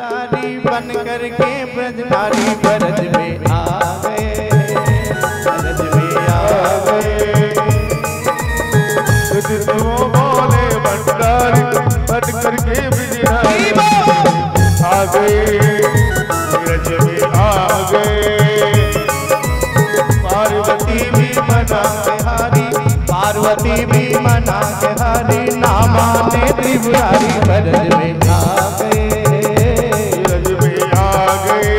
त्रिपुरारी बन करके ब्रजधारी ब्रज में आ गए, ब्रज में आ गए। वो बोले भंडारी बन करके ब्रजधारी आ गए, ब्रज में आ गए। पार्वती भी मना के हारी, पार्वती भी मना के हारी, ना माने त्रिपुरारी ब्रज में आ गए, ब्रज में आ गए।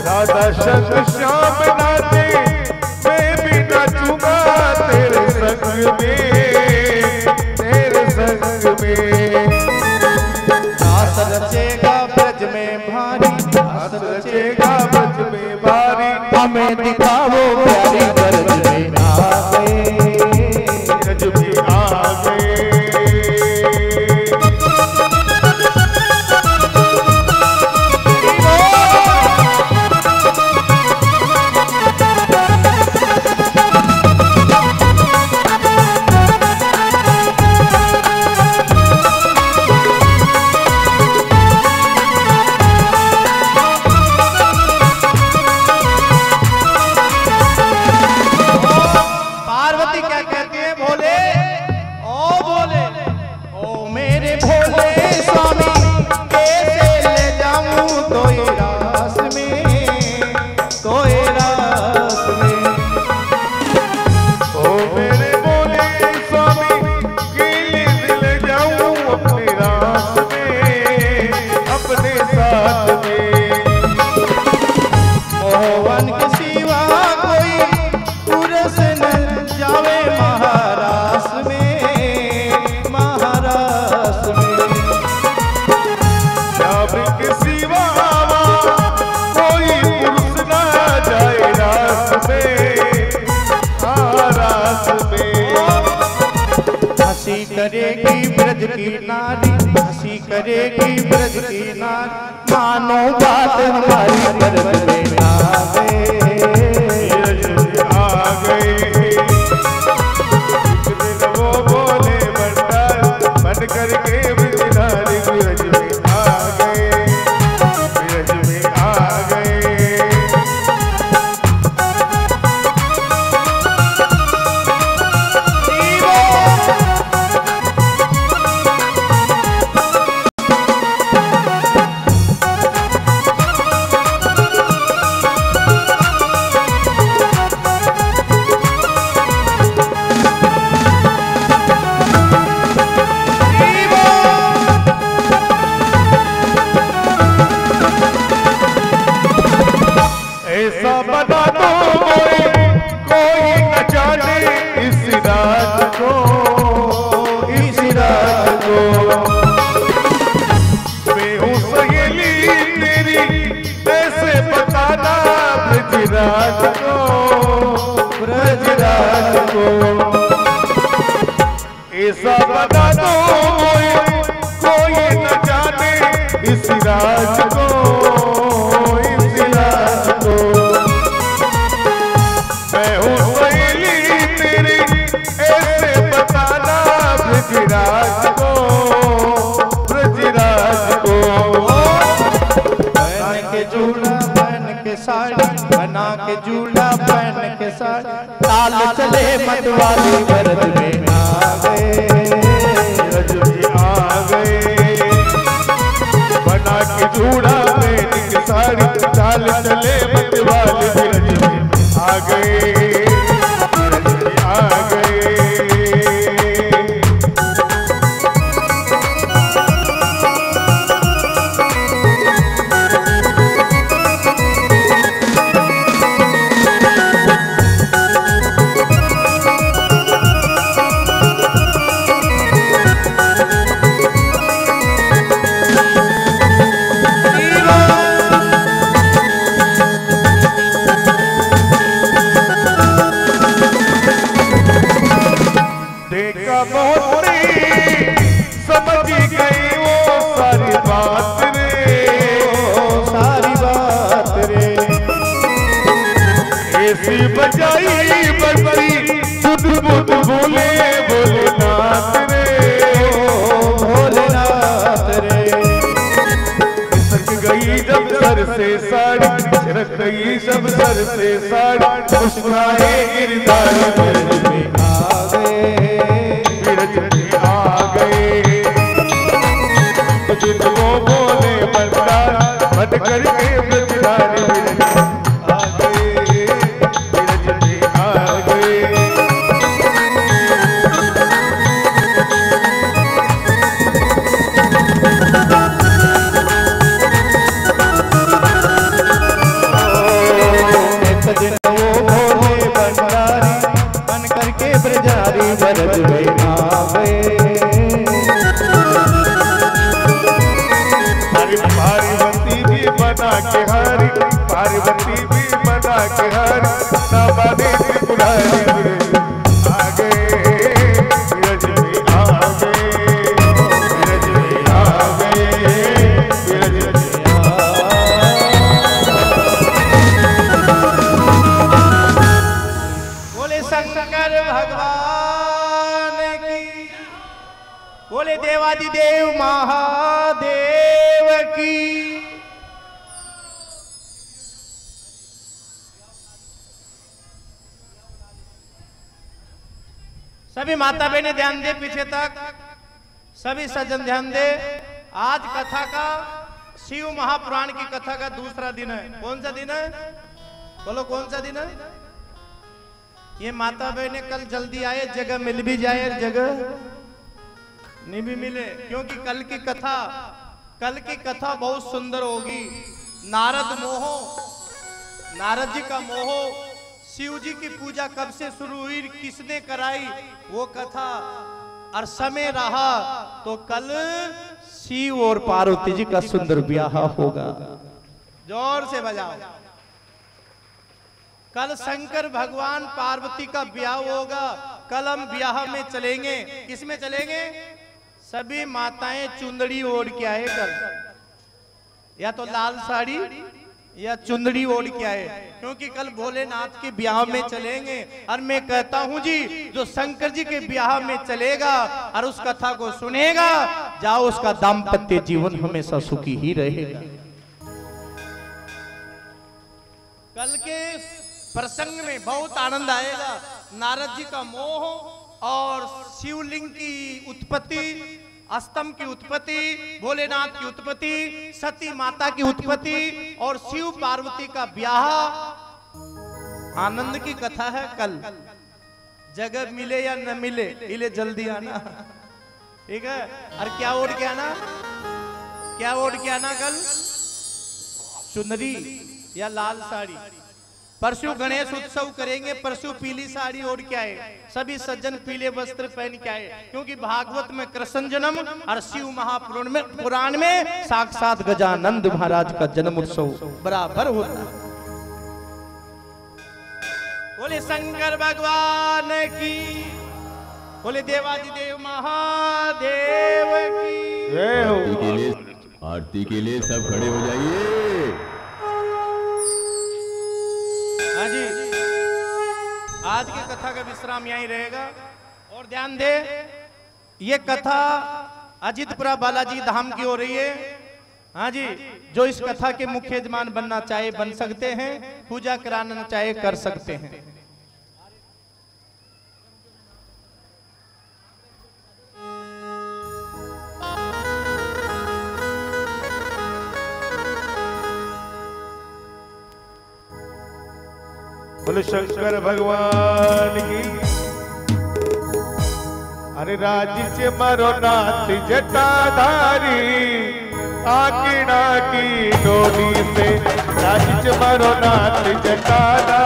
राधा संग श्याम नाचे, मैं भी नाचूंगा तेरे संग में, तेरे संग में। रास रचेगा ब्रज में भारी, रास रचेगा ब्रज में भारी, हमें दिखाओ प्यारी ब्रज में आ गए, ब्रज में आ गए। करेगी ब्रज की नारी, हंसी करेगी ब्रज की नारी, मानो बात हमारी ब्रज में आ गए, ब्रज में आ गए। वो बोले भंडारी बन करके ब्रजधारी ब्रज में आ गए, ब्रज में आ गए। ब्रजराज को ऐसा बता दो कोई न जाने इस राज को, इस राज को। मैं हूँ सहेली तेरी ऐसे बताना ब्रजराज को, ब्रजराज को। बन के जूड़ा बन के साड़ी, बना के जूड़ा पहन के साड़ी, ताल चले मतवाली ब्रज में आ गए, ब्रज में आ गए। सर से साड़ी मुस्कुराए गिरधारी ब्रज में आ गए, ब्रज में आ गए। जिनको बोले बंदार बंद करके ब्रजधारी ब्रज में आ गए, ब्रज में आ गए। ब्रज में आ गए। पार्वती भी बना के हारी, पार्वती भी बना के हारी, न बने त्रिपुरारी ब्रज आ गए, ब्रज में आ गए, ब्रज में आ गए, ब्रज में बोले शंकर भगवान की, बोले देवादिदेव महादेव की। सभी माता बहने ध्यान दे पीछे तक, सभी सज्जन ध्यान दे। आज कथा का शिव महापुराण की कथा का दूसरा दिन है। कौन सा दिन है? बोलो कौन सा दिन है? ये माता बहने कल जल्दी आए, जगह मिल भी जाए, जगह नहीं भी मिले, क्योंकि कल की कथा बहुत सुंदर होगी। नारद जी का मोह, शिव जी की पूजा कब से शुरू हुई, किसने कराई, वो कथा। और समय रहा तो कल शिव और पार्वती जी का सुंदर ब्याह होगा। जोर से बजाओ। कल शंकर भगवान पार्वती का ब्याह होगा। कल हम ब्याह में चलेंगे। किसमें चलेंगे? सभी माताएं चुंदड़ी ओढ़ के आए कल, या तो लाल साड़ी या चुंदड़ी ओढ़ के आए, क्योंकि कल भोलेनाथ के ब्याह में चलेंगे। और मैं कहता हूं जी, जो शंकर जी के ब्याह में चलेगा और उस कथा को सुनेगा, जाओ उसका दाम्पत्य जीवन हमेशा सुखी ही रहेगा। कल के प्रसंग में बहुत आनंद आएगा। नारद जी का मोह और शिवलिंग की उत्पत्ति, स्तंभ की उत्पत्ति, भोलेनाथ की उत्पत्ति, सती माता की उत्पत्ति और शिव पार्वती का ब्याह, आनंद की कथा है कल। जगह मिले या न मिले, इले जल्दी आना, ठीक है? और क्या ओढ़ के आना? क्या ओढ़ के आना कल? चुनरी या लाल साड़ी। परसों गणेश उत्सव करेंगे, परसों पीली साड़ी ओढ़ के आए, सभी सज्जन पीले वस्त्र पहन के आए, क्योंकि भागवत में कृष्ण जन्म और शिव महापुराण में साक्षात गजानंद महाराज का जन्म उत्सव बराबर होता है। बोले शंकर भगवान की, बोले देवादिदेव महादेव की जय हो। आरती के लिए सब खड़े हो जाइए। हाँ जी, आज की कथा का विश्राम यहीं रहेगा। और ध्यान दे, ये कथा अजितपुरा बालाजी धाम की हो रही है। हाँ जी, जो इस कथा के मुख्य यजमान बनना चाहे बन सकते हैं, पूजा कराना चाहे कर सकते हैं। बोले शंकर भगवान की। अरे राज्य मरो नाथ जटाधारी, आकिड़ा की डोली से राज्य मरो नाथ जटाधारी।